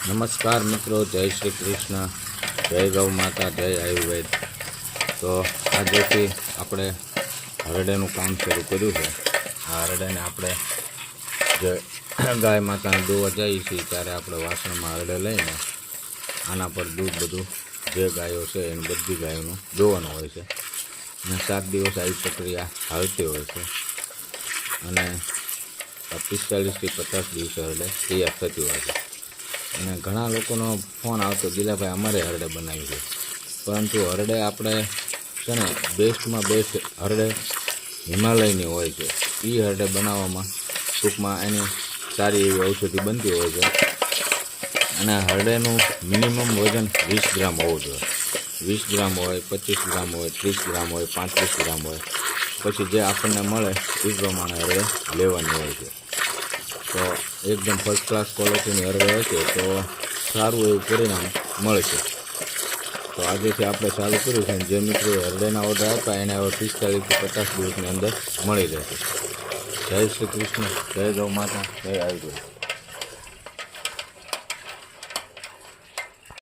નમસ્કાર મિત્રો, જય શ્રી કૃષ્ણ, જય ગૌ માતા, જય આયુર્વેદ। તો આજેથી આપણે હરડેનું કામ શરૂ કર્યું છે। આ હરડેને આપણે જે ગાય માતાને દોવા જઈએ છીએ ત્યારે આપણે વાસણમાં હરડે લઈને આના પર દૂધ બધું જે ગાયો છે એની બધી ગાયોનું દોવાનું હોય છે અને 7 દિવસ આવી પ્રક્રિયા હાલતી હોય છે અને 45 થી 50 દિવસે હરડે તૈયાર થતી હોય છે। અને ઘણા લોકોનો ફોન આવતો, ગીલાભાઈ અમારે હરડે બનાવી છે, પરંતુ હરડે આપણે છે ને બેસ્ટમાં બેસ્ટ હરડે હિમાલયની હોય છે। એ હરડે બનાવવામાં ટૂંકમાં એની સારી એવી ઔષધિ બનતી હોય છે અને હરડેનું મિનિમમ વજન 20 ગ્રામ હોવું જોઈએ। 20 ગ્રામ હોય, 25 ગ્રામ હોય, 30 ગ્રામ હોય, 35 ગ્રામ હોય, પછી જે આપણને મળે એ પ્રમાણે હરડે લેવાની હોય છે। તો એકદમ ફર્સ્ટ ક્લાસ ક્વોલિટીની હરડે હશે તો સારું એવું પરિણામ મળશે। તો આજેથી આપણે ચાલુ કર્યું છે, જે મિત્રો હરડેના ઓર્ડર આપતા એને હવે 45 થી 50 દિવસની અંદર મળી રહેશે। જય શ્રી કૃષ્ણ, જય ગૌ માતા, જય આયુર્વેદ।